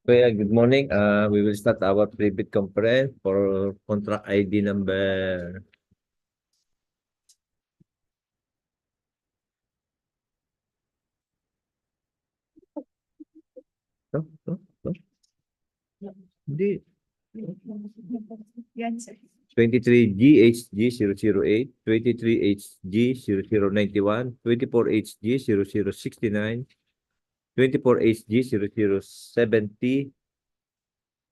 Good morning. We will start our pre-bid conference for contract ID number. No, no, no. Hindi. 23GHG008, 23HG0091, 24HG0069, 24HG0070,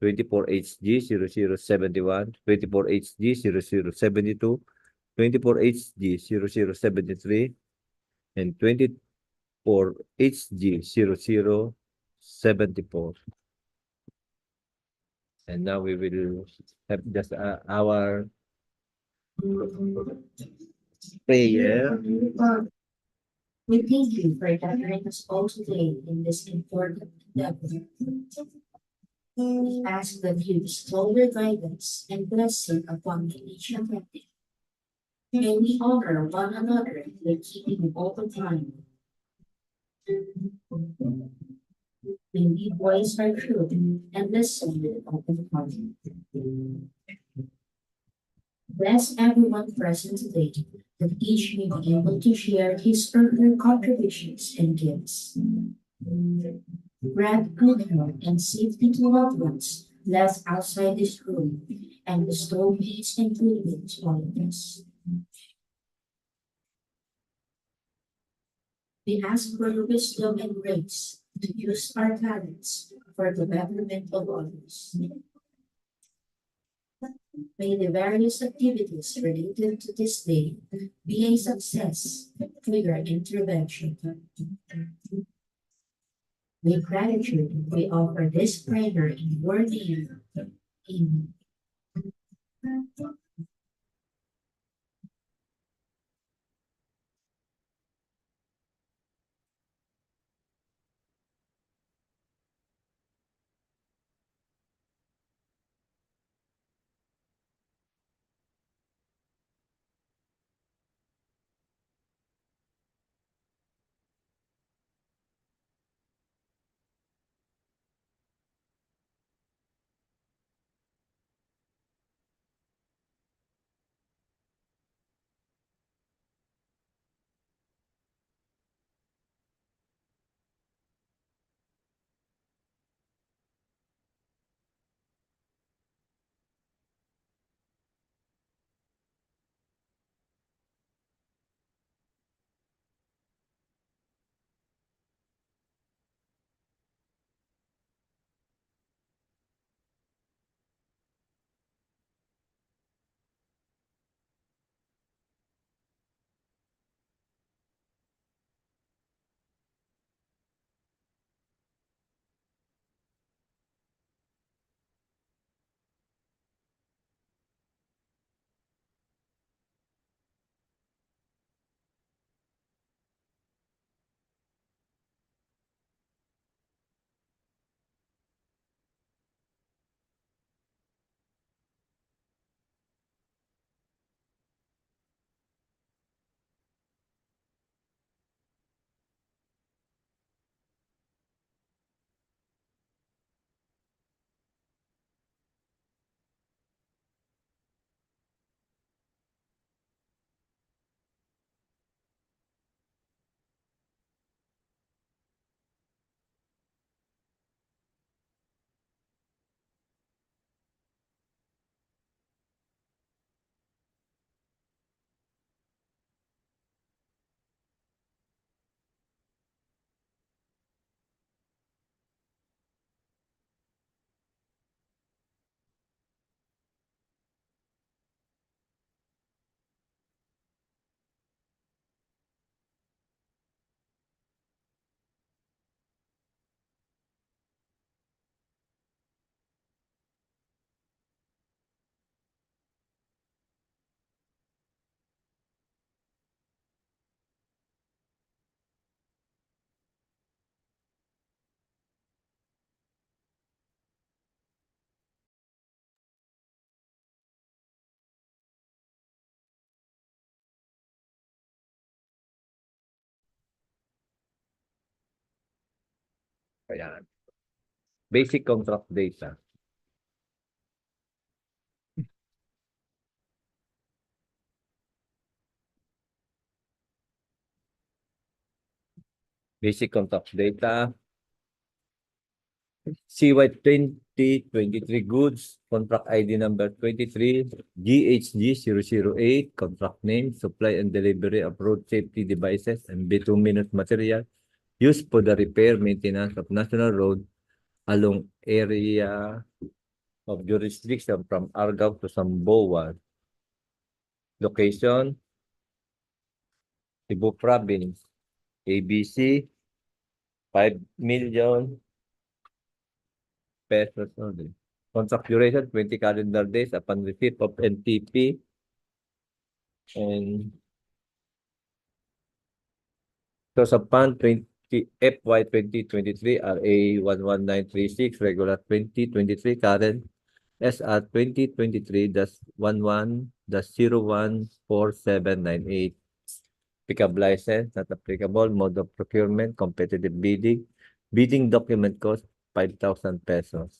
24HG0071, 24HG0072, 24HG0073, and 24HG0074. And now we will have just our prayer. We thank you for gathering us all today in this important endeavor. We ask that you bestow your guidance and blessing upon each attendee. May we honor one another by keeping open time. May we voice our truth and listen with open heart. Bless everyone present today, that each may be able to share his or her contributions and gifts. Grant good health and safety to loved ones left outside this room, and bestow peace and goodwill to all of us. We ask for your wisdom and grace to use our talents for the betterment of others. May the various activities related to this day be a success through your intervention. With gratitude, we offer this prayer in your name. Amen. Ayan. Basic contract data. Basic contract data. CY 2023 goods, contract ID number 23, GHG008, contract name, supply and delivery of road safety devices and bituminous material used for the repair maintenance of national road along area of jurisdiction from Argao to Samboan. Location, Cebu Province, ABC, 5 million pesos only. Contract duration, 20 calendar days upon receipt of NTP. And so sa PAN 20, FY 2023, RA 11936, regular 2023, current SR 2023-11-014798. Pickup license, not applicable. Mode of procurement, competitive bidding. Bidding document cost, 5,000 pesos.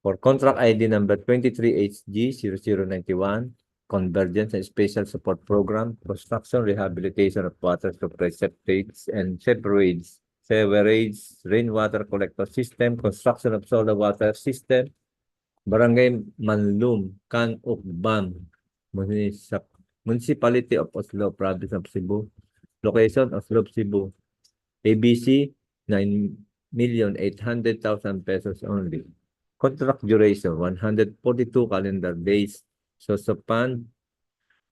For contract ID number 23HG0091, Convergence and Special Support Program, Construction Rehabilitation of Water Supply Septage and Sewerage, Rainwater Collector System, Construction of Solar Water System, Barangay Manlum-Can-ukban, Municipality of Oslob, Province of Cebu. Location, Oslob, Cebu. ABC, 9,800,000 pesos only. Contract duration, 142 calendar days. So sa PAN,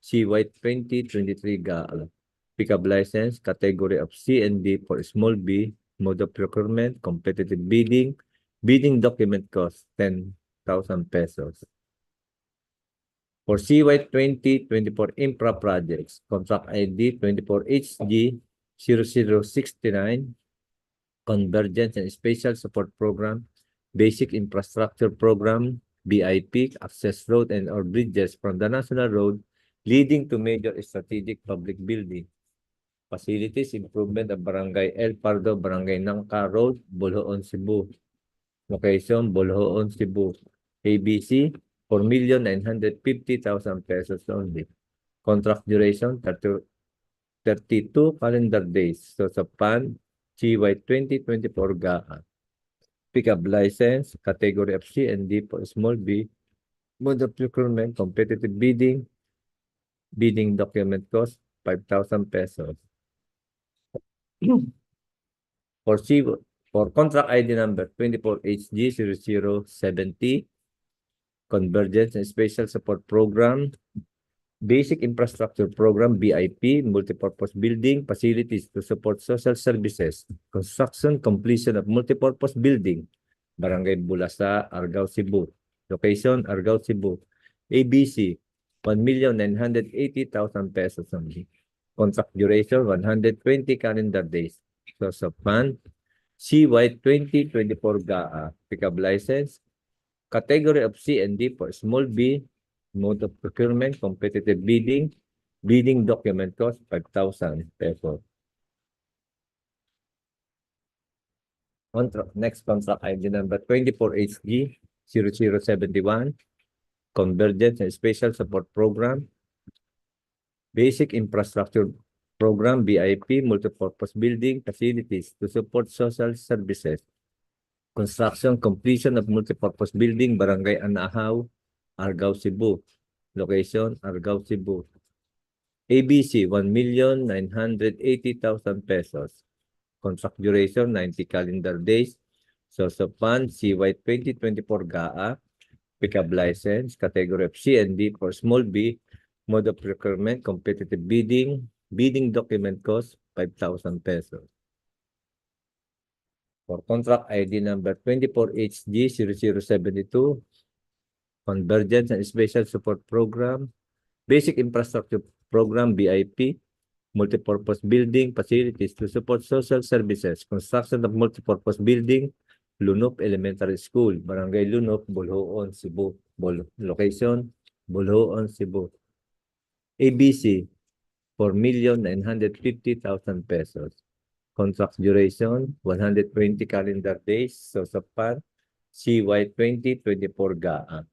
CY 2023 GAL. Pickup license, category of C and D for small b, mode of procurement, competitive bidding, bidding document cost, 10,000 pesos. For CY 2024 infra projects, contract ID 24HG0069, Convergence and Special Support Program, Basic Infrastructure Program, BIP, access road and or bridges from the national road leading to major strategic public building. Facilities improvement of Barangay El Pardo, Barangay Nangka Road, Boljoon, Cebu. Location, Boljoon, Cebu. ABC, 4,950,000 pesos only. Contract duration, 32 calendar days. So sa PAN, CY 2024 GAA. Pickup license, category of C and D for small b, mode of procurement, competitive bidding, bidding document cost, 5,000 pesos. For contract ID number 24HG0070, Convergence and Special Support Program, Basic Infrastructure Program, BIP, Multipurpose Building, Facilities to Support Social Services, Construction, Completion of Multipurpose Building, Barangay Bulasa, Argao, Cebu. Location, Argao, Cebu. ABC, 1,980,000 pesos only. Contract duration, 120 calendar days. So sa PAN, CY 2024 GAA, pickup license, category of C and D for small b, mode of procurement, competitive bidding, bidding document cost, 5,000 pesos. Next contract ID number 24HG0071, Convergence and Special Support Program, Basic Infrastructure Program, BIP, Multipurpose Building, Facilities to Support Social Services, Construction, Completion of Multipurpose Building, Barangay Anahaw, Argao, Cebu. Location, Argao, Cebu. ABC, 1,980,000 pesos. Contract duration, 90 calendar days. So sa PAN, CY 2024 GAA, pickup license, category of C and D for small b, mode of procurement, competitive bidding, bidding document cost, 5,000 pesos. For contract ID number 24HG0072, Convergence and Special Support Program, Basic Infrastructure Program, BIP, Multipurpose Building, Facilities to Support Social Services, Construction of Multipurpose Building, Lunop Elementary School, Barangay Lunop, Boljoon, Cebu. Location, Boljoon, Cebu. ABC, 4,950,000 pesos. Contract duration, 120 calendar days. So sa PAN, CY 2024 GAA.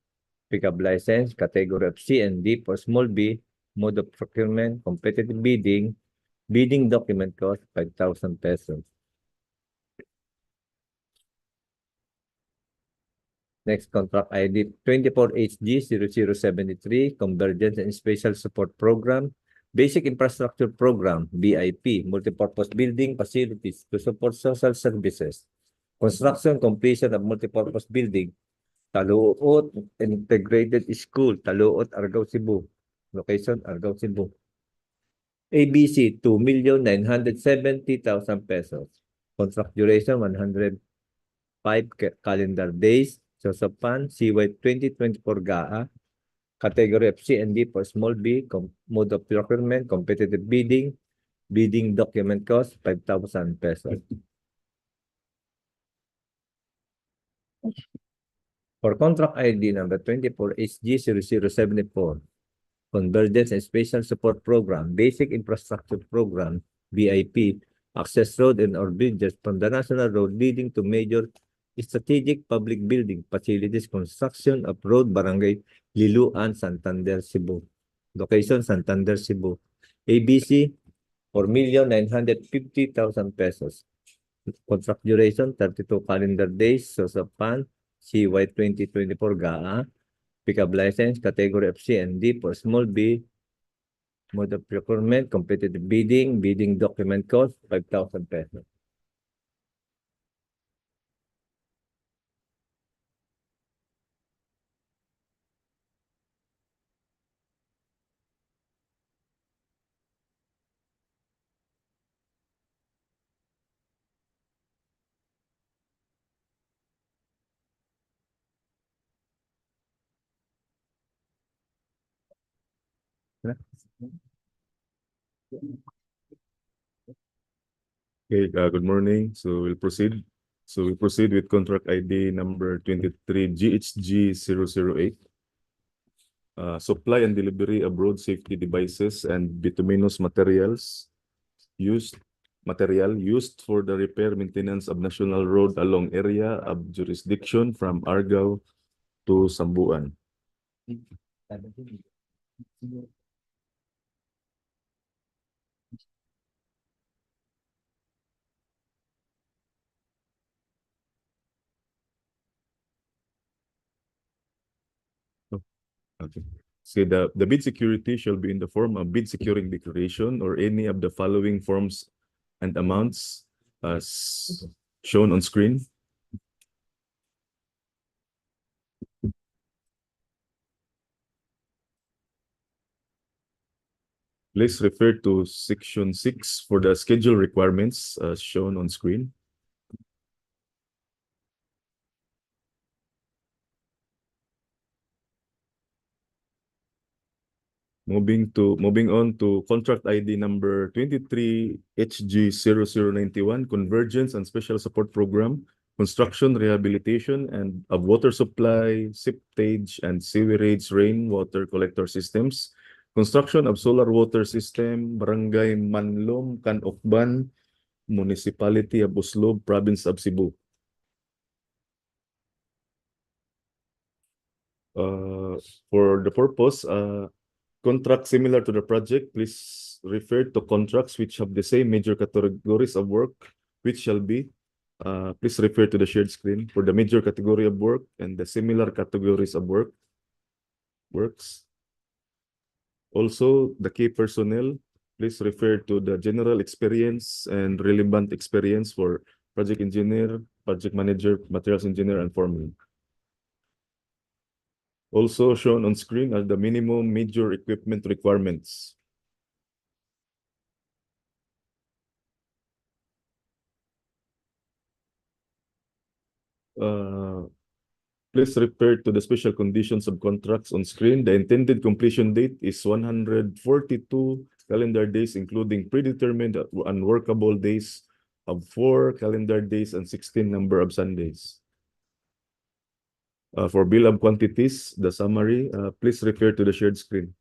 Pickup license, category of C and D for small b, mode of procurement, competitive bidding, bidding document cost, 5,000 pesos. Next contract ID 24HG0073, Convergence and Special Support Program, Basic Infrastructure Program, BIP, Multipurpose Building Facilities to support social services, construction completion of multipurpose building, Taluot Integrated School, Taluot, Argao, Cebu. Location, Argao, Cebu. ABC, 2,970,000 pesos. Contract duration, 105 calendar days. So sa PAN, CY 2024 GAA, category of C and D for small b, mode of procurement, competitive bidding, bidding document cost, 5,000 pesos. For contract ID number 24HG0074, Convergence and Special Support Program, Basic Infrastructure Program, BIP, access road and or bridges from the national road leading to major strategic public building facilities construction of road barangay Liluan, Santander, Cebu. Location, Santander, Cebu. ABC, 4,950,000 pesos. Contract duration, 32 calendar days. So sa PAN, CY 2024 GAA, pickup license, category of C and D for small b, mode of procurement, competitive bidding, bidding document cost, 5,000 pesos. Okay, good morning. So we'll proceed. We proceed with contract ID number 23 GHG008. Supply and delivery of road safety devices and bituminous materials used for the repair maintenance of national road along area of jurisdiction from Argao to Samboan. Okay. So the bid security shall be in the form of bid securing declaration or any of the following forms and amounts as shown on screen. Please refer to section 6 for the schedule requirements as shown on screen. Moving on to contract ID number 23HG0091, Convergence and Special Support Program, Construction, Rehabilitation, and of Water Supply, Septage, and Sewerage Rainwater Collector Systems, construction of solar water system, Barangay Manlum-Can-ukban, Municipality of Oslob, Province of Cebu. For the purpose, contract similar to the project, please refer to contracts which have the same major categories of work, which shall be, please refer to the shared screen for the major category of work and the similar categories of works. Also, the key personnel, please refer to the general experience and relevant experience for project engineer, project manager, materials engineer, and foreman. Also shown on screen are the minimum major equipment requirements. Please refer to the special conditions of contracts on screen. The intended completion date is 142 calendar days, including predetermined unworkable days of 4 calendar days and 16 number of Sundays. For bill of quantities, the summary, please refer to the shared screen.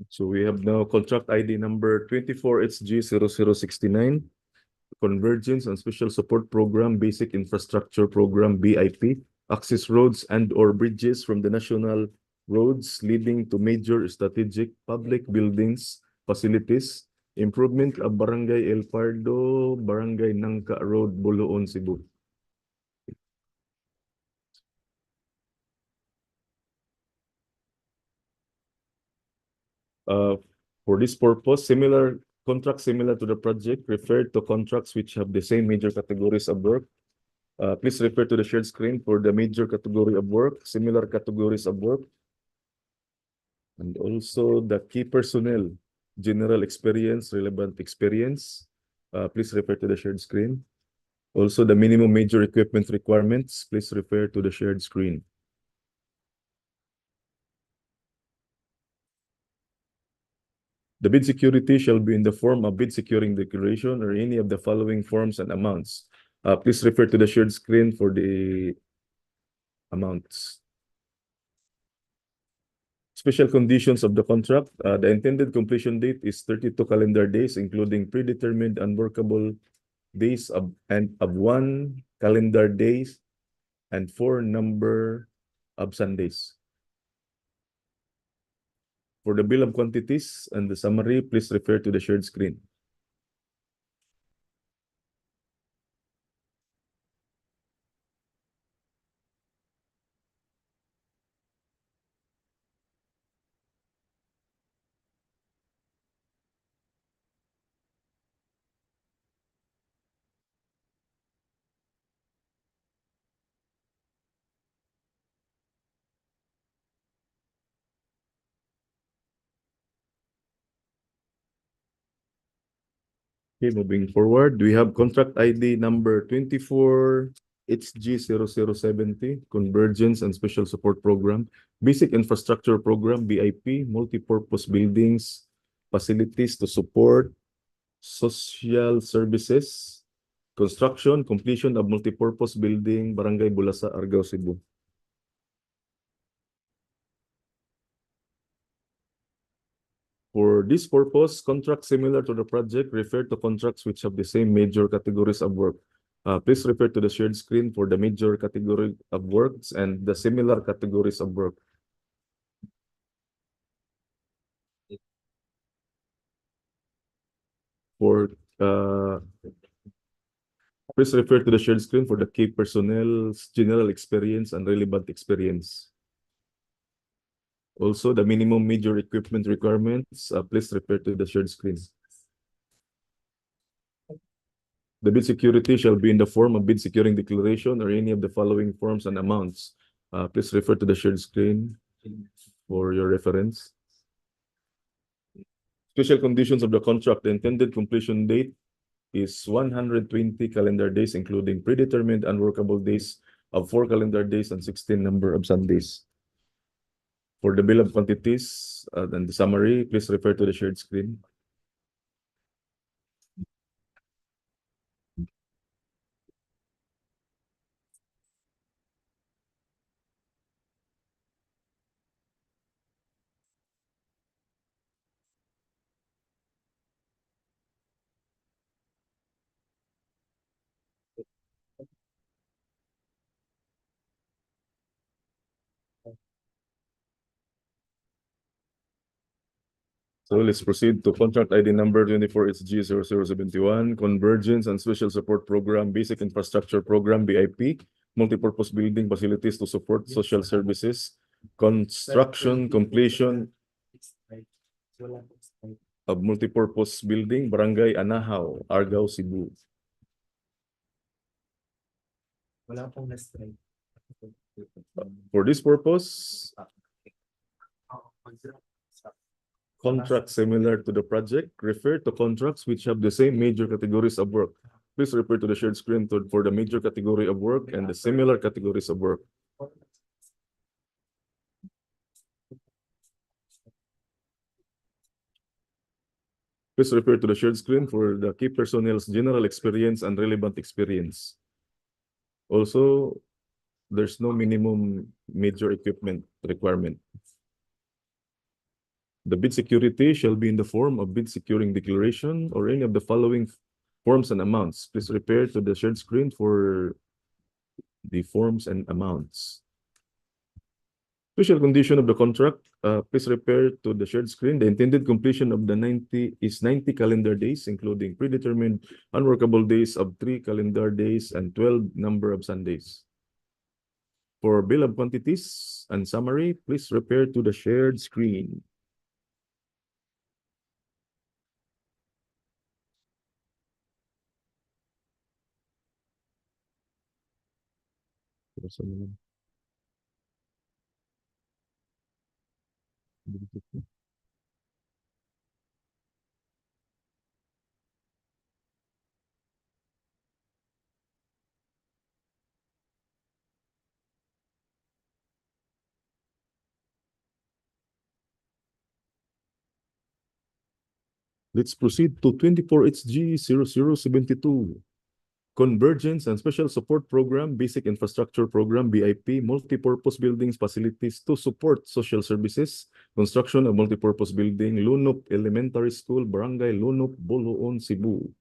So we have now contract ID number 24HG0069, Convergence and Special Support Program, Basic Infrastructure Program, BIP, access roads and or bridges from the national roads leading to major strategic public buildings, facilities, improvement of Barangay El Pardo, Barangay Nangka Road, Boljoon, Cebu. For this purpose, contracts similar to the project refer to contracts which have the same major categories of work. Please refer to the shared screen for the major category of work, similar categories of work, and also the key personnel, general experience, relevant experience. Please refer to the shared screen. Also, the minimum major equipment requirements, please refer to the shared screen. The bid security shall be in the form of bid securing declaration or any of the following forms and amounts. Please refer to the shared screen for the amounts. Special conditions of the contract. The intended completion date is 32 calendar days, including predetermined unworkable days of 1 calendar days and 4 number of Sundays. For the bill of quantities and the summary, please refer to the shared screen. Okay, moving forward, we have contract ID number 24HG0070, Convergence and Special Support Program, Basic Infrastructure Program, BIP, Multipurpose Buildings, Facilities to Support Social Services, Construction, Completion of Multipurpose Building, Barangay Bulasa, Argao, Cebu. For this purpose, contracts similar to the project refer to contracts which have the same major categories of work. Please refer to the shared screen for the major category of works and the similar categories of work. For please refer to the shared screen for the key personnel's general experience and relevant experience. Also, the minimum major equipment requirements, please refer to the shared screen. The bid security shall be in the form of bid securing declaration or any of the following forms and amounts. Please refer to the shared screen for your reference. Special conditions of the contract. The intended completion date is 120 calendar days, including predetermined unworkable days of 4 calendar days and 16 number of Sundays. For the bill of quantities and the summary, please refer to the shared screen. So let's proceed to contract ID number 24HG0071, Convergence and Special Support Program, Basic Infrastructure Program, BIP, Multipurpose Building Facilities to Support Social Services, Construction, Completion of Multipurpose Building, Barangay Anahaw, Argao, Cebu. For this purpose, contracts similar to the project refer to contracts which have the same major categories of work. Please refer to the shared screen for the major category of work and the similar categories of work. Please refer to the shared screen for the key personnel's general experience and relevant experience. Also, there's no minimum major equipment requirement. The bid security shall be in the form of bid securing declaration or any of the following forms and amounts. Please refer to the shared screen for the forms and amounts. Special condition of the contract, please refer to the shared screen. The intended completion of the 90 calendar days, including predetermined unworkable days of 3 calendar days and 12 number of Sundays. For bill of quantities and summary, please refer to the shared screen. Let's proceed to 24HG0072. Convergence and Special Support Program, Basic Infrastructure Program, BIP, Multipurpose Buildings Facilities to support social services, construction of multipurpose building, Lunop Elementary School, Barangay Lunop, Boljoon, Cebu.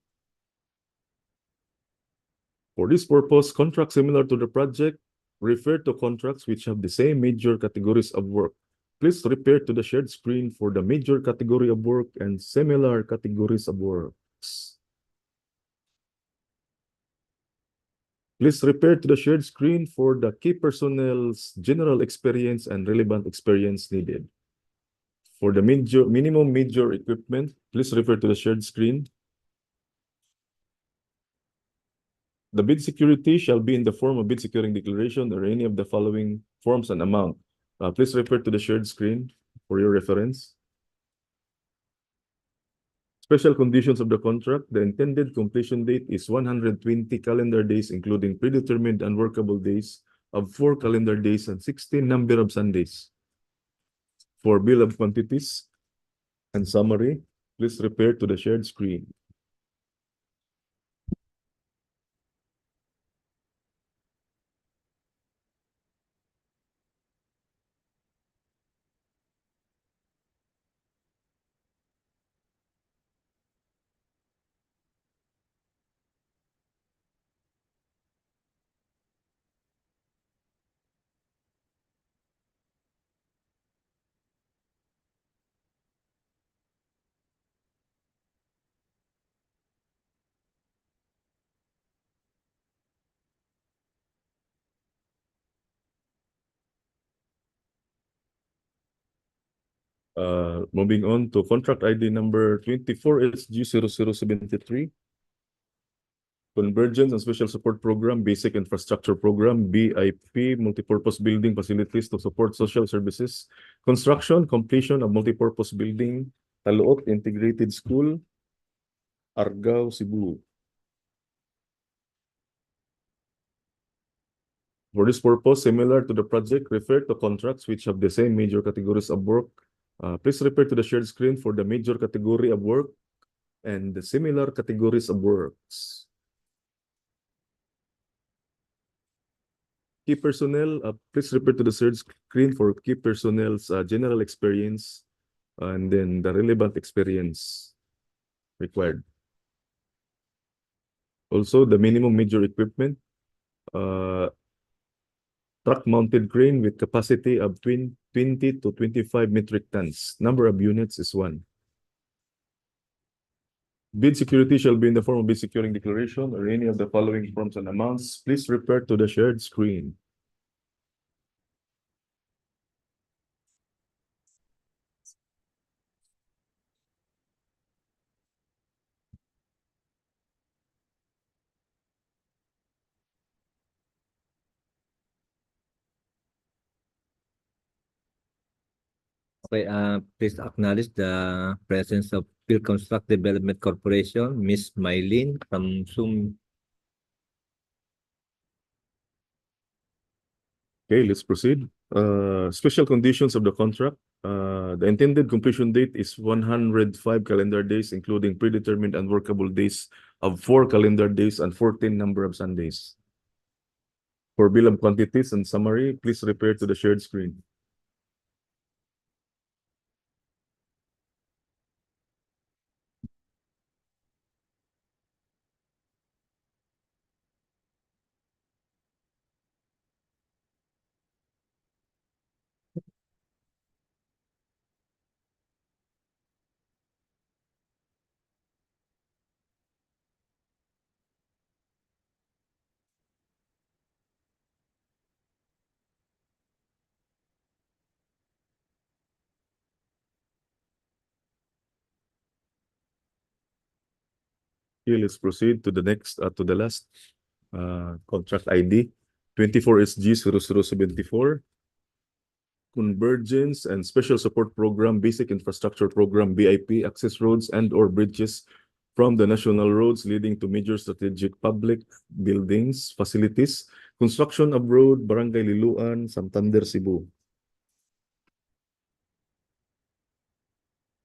For this purpose, contracts similar to the project refer to contracts which have the same major categories of work. Please refer to the shared screen for the major category of work and similar categories of works. Please refer to the shared screen for the key personnel's general experience and relevant experience needed. For the minimum major equipment, please refer to the shared screen. The bid security shall be in the form of bid securing declaration or any of the following forms and amount. Please refer to the shared screen for your reference. Special conditions of the contract. The intended completion date is 120 calendar days, including predetermined unworkable days of 4 calendar days and 16 number of Sundays. For bill of quantities and summary, please refer to the shared screen. Moving on to contract ID number 24HG0073. Convergence and Special Support Program, Basic Infrastructure Program, BIP, Multipurpose Building Facilities to support social services, construction, completion of multipurpose building, Taluot Integrated School, Argao, Cebu. For this purpose, similar to the project, refer to contracts which have the same major categories of work. Please refer to the shared screen for the major category of work and the similar categories of works. Key personnel, please refer to the shared screen for key personnel's general experience and then the relevant experience required. Also, the minimum major equipment, truck-mounted crane with capacity of 20 to 25 metric tons. Number of units is 1. Bid security shall be in the form of bid securing declaration or any of the following forms and amounts. Please refer to the shared screen. Okay, please acknowledge the presence of Philconstruct Development Corporation, Ms. Mylene from Zoom. Okay, let's proceed. Special conditions of the contract. The intended completion date is 105 calendar days, including predetermined and workable days of 4 calendar days and 14 number of Sundays. For bill of quantities and summary, please refer to the shared screen. Okay, let's proceed to the next, to the last contract ID, 24SG0074. Convergence and Special Support Program, Basic Infrastructure Program, BIP, access roads and/or bridges from the national roads leading to major strategic public buildings, facilities, construction of road, Barangay Liluan, Santander, Cebu.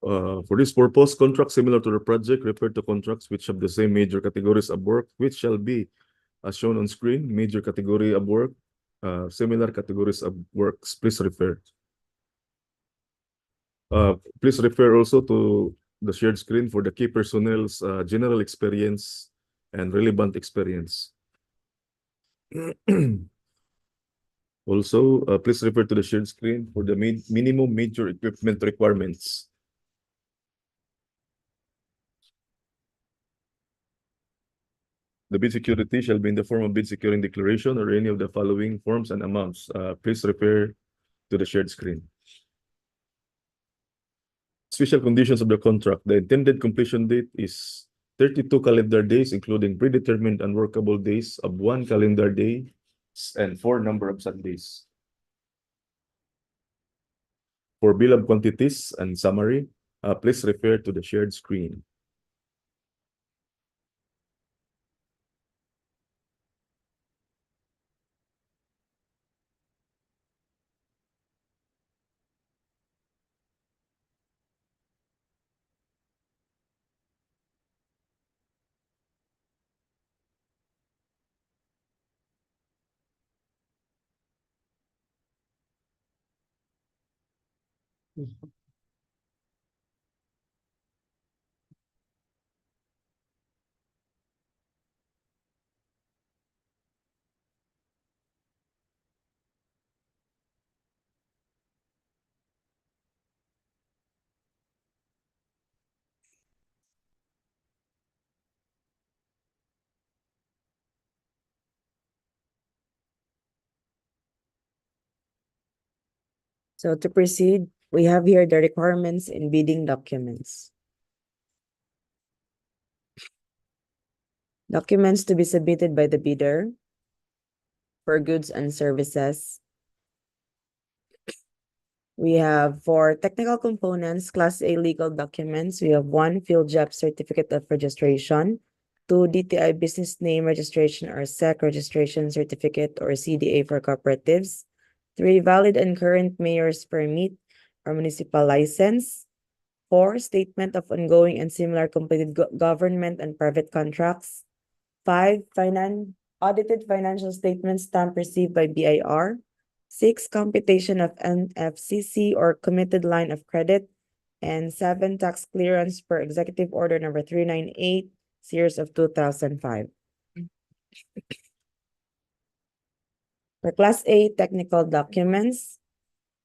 For this purpose, contracts similar to the project refer to contracts which have the same major categories of work, which shall be, as shown on screen, major category of work, similar categories of works. Please refer. Please refer also to the shared screen for the key personnel's general experience and relevant experience. Also, please refer to the shared screen for the minimum major equipment requirements. The bid security shall be in the form of bid securing declaration or any of the following forms and amounts. Please refer to the shared screen. Special conditions of the contract. The intended completion date is 32 calendar days, including predetermined unworkable days of 1 calendar day and 4 number of Sundays. For bill of quantities and summary, please refer to the shared screen. So to proceed, we have here the requirements in bidding documents. Documents to be submitted by the bidder for goods and services. We have for technical components, Class A legal documents. We have 1 field job certificate of registration, 2 DTI business name registration or SEC registration certificate or CDA for cooperatives, 3 valid and current mayor's permit or municipal license, 4 statement of ongoing and similar completed government and private contracts, 5 audited financial statements stamp received by BIR, 6 computation of NFCC or committed line of credit, and 7 tax clearance per Executive Order number 398, series of 2005. For Class A technical documents,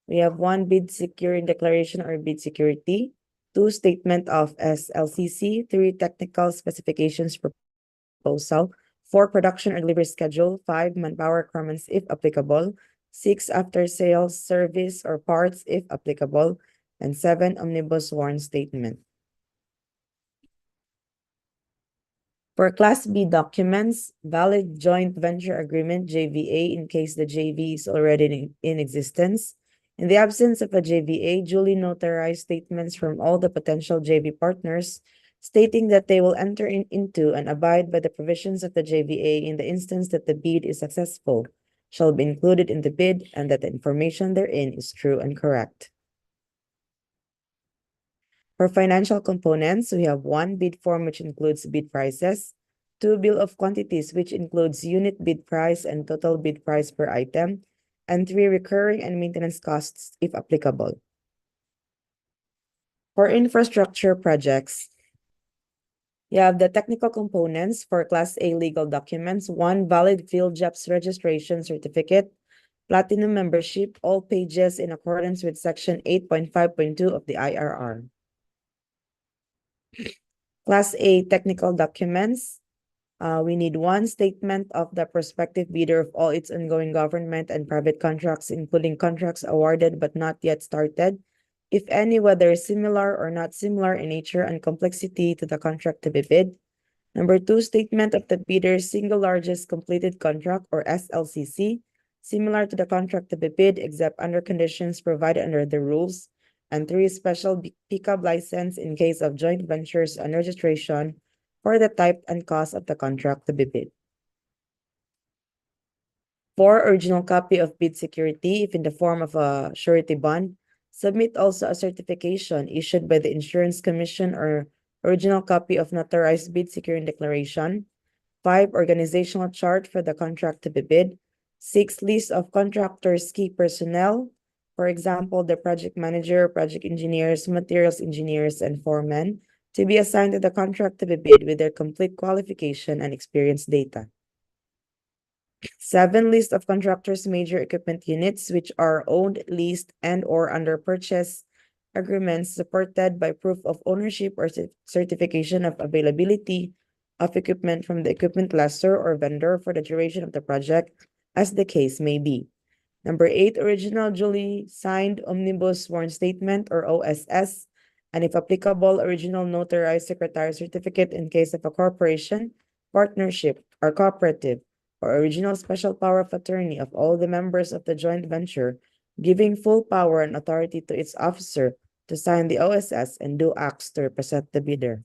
we have 1 bid securing declaration or bid security, 2 statement of SLCC, 3 technical specifications proposal, 4 production or delivery schedule, 5 manpower requirements if applicable, 6 after sales service or parts if applicable, and 7 omnibus warrant statement. For Class B documents, valid joint venture agreement JVA in case the JV is already in existence. In the absence of a JVA, duly notarized statements from all the potential JV partners stating that they will enter into and abide by the provisions of the JVA in the instance that the bid is successful shall be included in the bid and that the information therein is true and correct. For financial components, we have 1 bid form which includes bid prices, 2 bill of quantities which includes unit bid price and total bid price per item, and 3 recurring and maintenance costs if applicable. For infrastructure projects, you have the technical components for Class A legal documents, 1 valid field jobs registration certificate, platinum membership, all pages in accordance with Section 8.5.2 of the IRR. Class A technical documents, we need 1 statement of the prospective bidder of all its ongoing government and private contracts, including contracts awarded but not yet started, if any, whether similar or not similar in nature and complexity to the contract to be bid. Number 2, statement of the bidder's single largest completed contract or SLCC, similar to the contract to be bid except under conditions provided under the rules. And 3, special pickup license in case of joint ventures and registration for the type and cost of the contract to be bid. 4, original copy of bid security if in the form of a surety bond. Submit also a certification issued by the Insurance Commission or original copy of notarized bid securing declaration. 5, organizational chart for the contract to be bid. 6, list of contractors' key personnel. For example, the project manager, project engineers, materials engineers, and foremen to be assigned to the contract to be bid with their complete qualification and experience data. 7, list of contractors' major equipment units which are owned, leased, and or under purchase agreements supported by proof of ownership or certification of availability of equipment from the equipment lessor or vendor for the duration of the project, as the case may be. Number 8, original duly signed omnibus sworn statement or OSS, and if applicable, original notarized secretary certificate in case of a corporation, partnership, or cooperative, or original special power of attorney of all the members of the joint venture, giving full power and authority to its officer to sign the OSS and do acts to represent the bidder.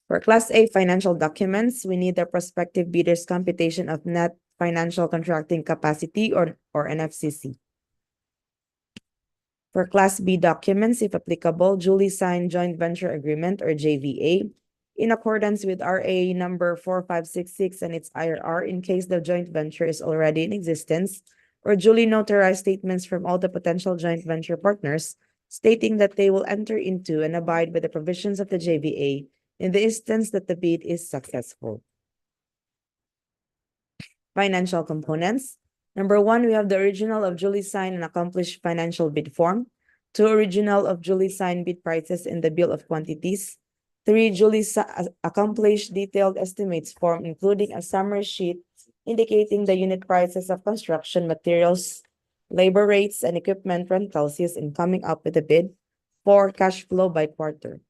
For Class A financial documents, we need the prospective bidder's computation of net financial contracting capacity or NFCC. For Class B documents, if applicable, duly signed joint venture agreement or JVA in accordance with RA number 4566 and its IRR in case the joint venture is already in existence, or duly notarized statements from all the potential joint venture partners stating that they will enter into and abide by the provisions of the JVA in the instance that the bid is successful. Financial components. Number 1, we have the original of duly signed and accomplished financial bid form. 2, original of duly signed bid prices in the bill of quantities. 3, duly accomplished detailed estimates form including a summary sheet indicating the unit prices of construction materials, labor rates, and equipment rentals used in coming up with a bid. 4, cash flow by quarter.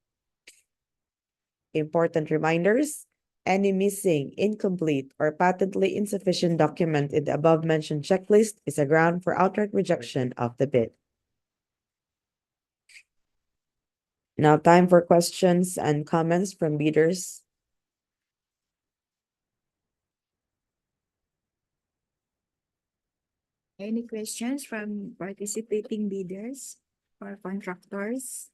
Important reminders. Any missing, incomplete, or patently insufficient document in the above-mentioned checklist is a ground for outright rejection of the bid. Now, time for questions and comments from bidders. Any questions from participating bidders or contractors?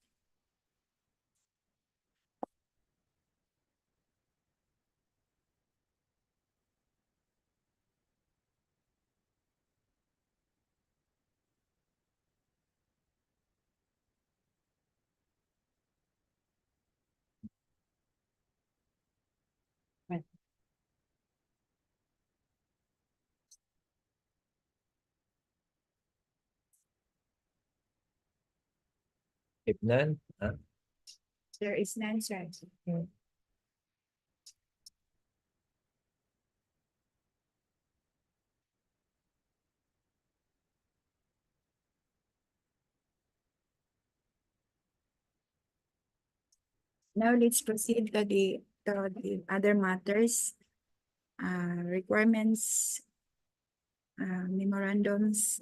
If none, There is none, sir. Now let's proceed to the other matters, requirements, memorandums.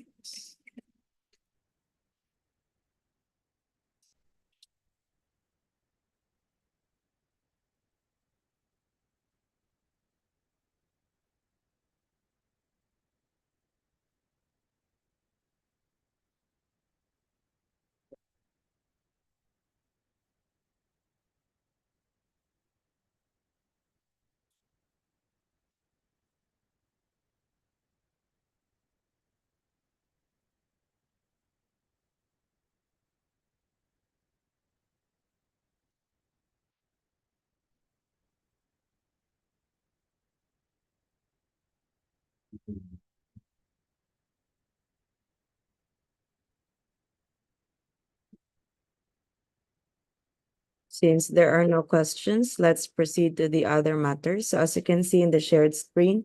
Since there are no questions, let's proceed to the other matters. So as you can see in the shared screen,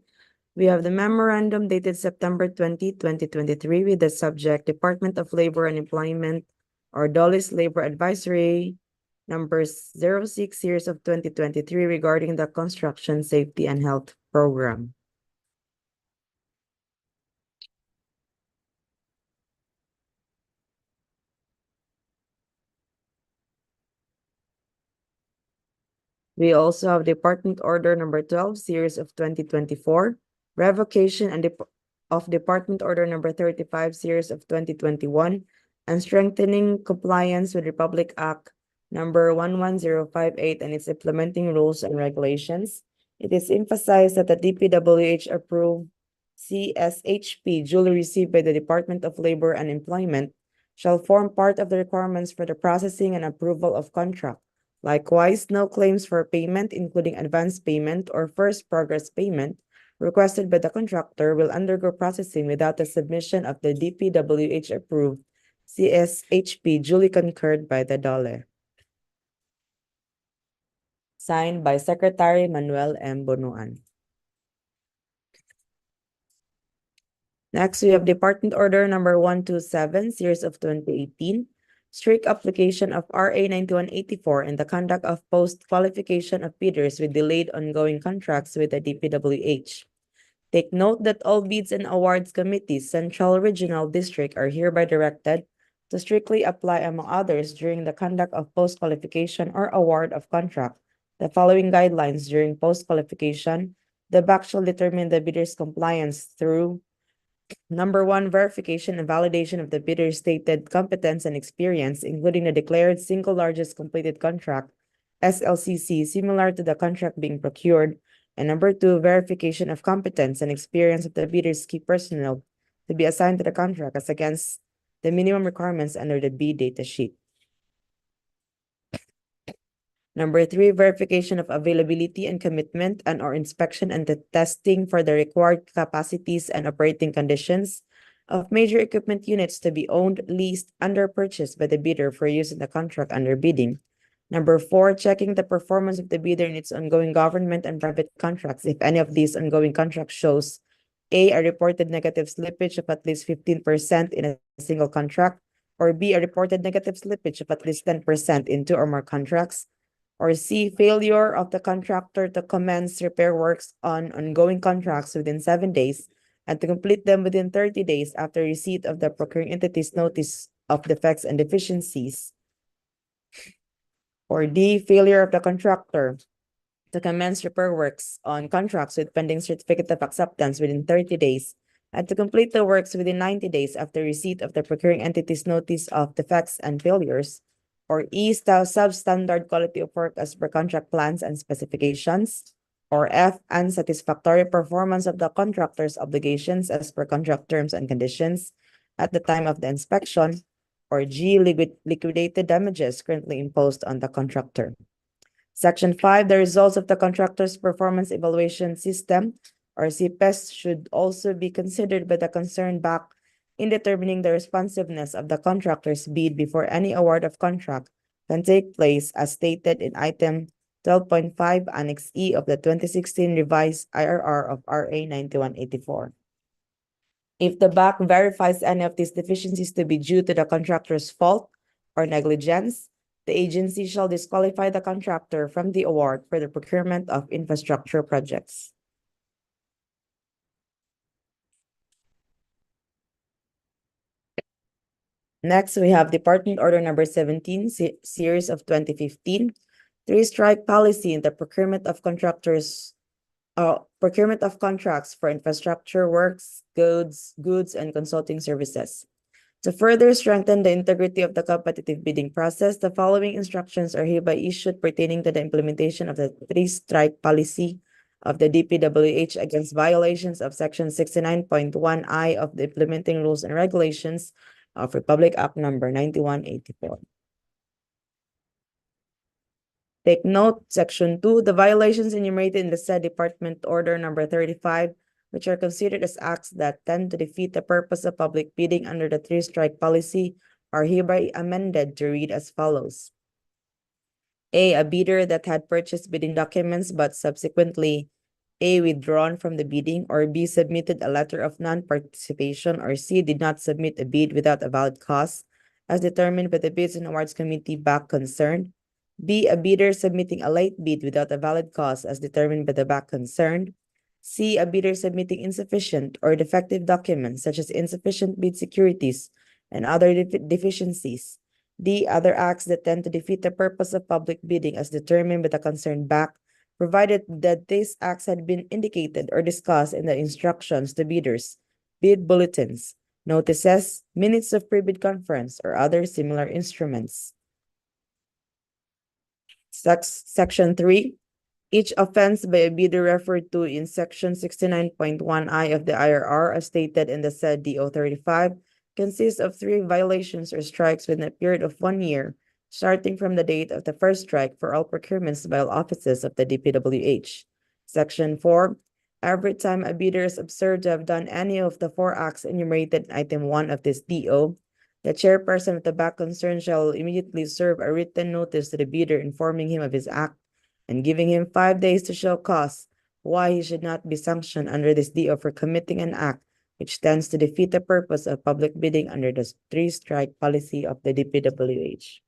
we have the memorandum dated September 20, 2023 with the subject Department of Labor and Employment or DOLIS Labor Advisory number 06 series of 2023 regarding the construction safety and health program. We also have Department Order number 12 series of 2024, revocation of Department Order number 35 series of 2021, and strengthening compliance with Republic Act number 11058 and its implementing rules and regulations. It is emphasized that the DPWH approved CSHP duly received by the Department of Labor and Employment shall form part of the requirements for the processing and approval of contract. Likewise, no claims for payment, including advance payment or first progress payment, requested by the contractor will undergo processing without the submission of the DPWH approved CSHP duly concurred by the DOLE. Signed by Secretary Manuel M. Bonoan. Next, we have Department Order number 127, series of 2018, strict application of RA 9184 and the conduct of post-qualification of bidders with delayed ongoing contracts with the DPWH. Take note that all bids and awards committees, central, regional, district are hereby directed to strictly apply, among others, during the conduct of post-qualification or award of contract, the following guidelines during post-qualification. The BAC shall determine the bidder's compliance through number 1, verification and validation of the bidder's stated competence and experience, including the declared single largest completed contract, SLCC, similar to the contract being procured. And number 2, verification of competence and experience of the bidder's key personnel to be assigned to the contract as against the minimum requirements under the bid data sheet. Number 3, verification of availability and commitment and or inspection and the testing for the required capacities and operating conditions of major equipment units to be owned, leased, under purchase by the bidder for use in the contract under bidding. Number 4, checking the performance of the bidder in its ongoing government and private contracts. If any of these ongoing contracts shows A, a reported negative slippage of at least 15% in a single contract, or B, a reported negative slippage of at least 10% in 2 or more contracts, or C, failure of the contractor to commence repair works on ongoing contracts within 7 days and to complete them within 30 days after receipt of the procuring entity's notice of defects and deficiencies. Or D, failure of the contractor to commence repair works on contracts with pending certificate of acceptance within 30 days and to complete the works within 90 days after receipt of the procuring entity's notice of defects and failures. Or E, substandard quality of work as per contract plans and specifications. Or F, unsatisfactory performance of the contractor's obligations as per contract terms and conditions at the time of the inspection. Or G, liquidated damages currently imposed on the contractor. Section 5, the results of the contractor's performance evaluation system, or CPES, should also be considered by the concerned BAC in determining the responsiveness of the contractor's bid before any award of contract can take place, as stated in item 12.5 Annex E of the 2016 revised IRR of RA 9184. If the BAC verifies any of these deficiencies to be due to the contractor's fault or negligence, the agency shall disqualify the contractor from the award for the procurement of infrastructure projects. Next, we have Department Order number 17, series of 2015, 3-strike policy in the procurement of contractors, procurement of contracts for infrastructure works, goods, and consulting services. To further strengthen the integrity of the competitive bidding process, the following instructions are hereby issued pertaining to the implementation of the 3-strike policy of the DPWH against violations of Section 69.1I of the Implementing Rules and Regulations of Republic Act number 9184. Take note, Section 2, the violations enumerated in the said Department Order number 35, which are considered as acts that tend to defeat the purpose of public bidding under the 3-strike policy, are hereby amended to read as follows. A bidder that had purchased bidding documents but subsequently A, withdrawn from the bidding, or B, submitted a letter of non-participation, or C, did not submit a bid without a valid cause, as determined by the Bids and Awards Committee BAC concerned, B, a bidder submitting a late bid without a valid cause as determined by the back concerned. C, a bidder submitting insufficient or defective documents such as insufficient bid securities and other deficiencies. D, other acts that tend to defeat the purpose of public bidding as determined by the concerned back, provided that these acts had been indicated or discussed in the instructions to bidders, bid bulletins, notices, minutes of pre-bid conference, or other similar instruments. Section 3. Each offense by a bidder referred to in Section 69.1I of the IRR as stated in the said DO 35 consists of 3 violations or strikes within a period of 1 year, starting from the date of the first strike for all procurements by all offices of the DPWH. Section 4. Every time a bidder is observed to have done any of the 4 acts enumerated in Item 1 of this DO, the chairperson of the back concerned shall immediately serve a written notice to the bidder informing him of his act and giving him 5 days to show cause why he should not be sanctioned under this DO for committing an act which tends to defeat the purpose of public bidding under the 3-strike policy of the DPWH.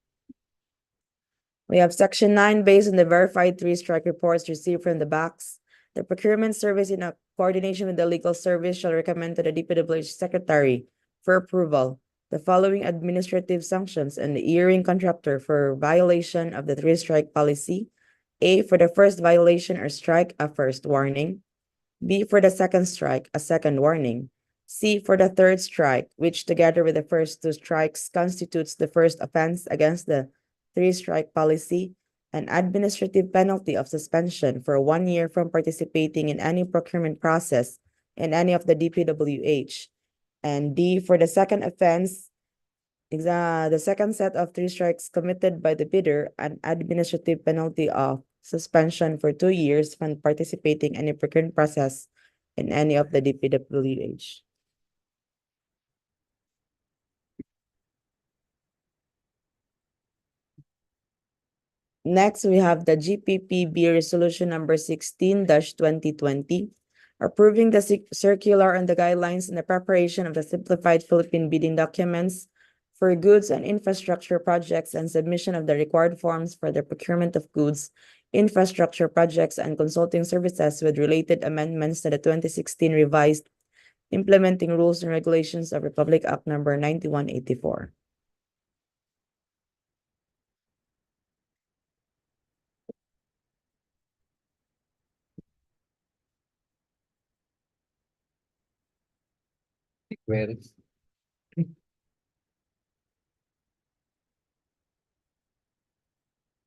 We have Section 9. Based on the verified 3-strike reports received from the backs, the procurement service in a coordination with the legal service shall recommend to the DPWH secretary for approval the following administrative sanctions on the hearing contractor for violation of the 3-strike policy. A, for the first violation or strike, a first warning. B, for the second strike, a second warning. C, for the third strike, which together with the first 2 strikes constitutes the first offense against the 3-strike policy, an administrative penalty of suspension for 1 year from participating in any procurement process in any of the DPWH. And D, for the second offense, the second set of 3 strikes committed by the bidder, an administrative penalty of suspension for 2 years from participating in a procurement process in any of the DPWH. Next, we have the GPPB Resolution number 16-2020, approving the circular and the guidelines in the preparation of the simplified Philippine bidding documents for goods and infrastructure projects and submission of the required forms for the procurement of goods, infrastructure projects, and consulting services with related amendments to the 2016 revised implementing rules and regulations of Republic Act number 9184. Queries?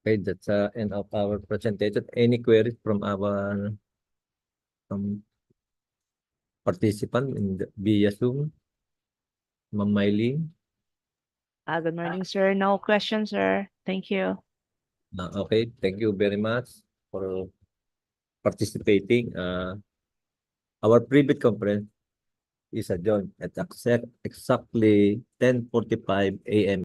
Okay, that's end of our presentation. Any queries from our participant in the via Zoom? Ma'am Mylene? Good morning, sir. No questions, sir. Thank you. Okay, thank you very much for participating. Our pre-bid conference is adjourned at exactly 10:45 a.m.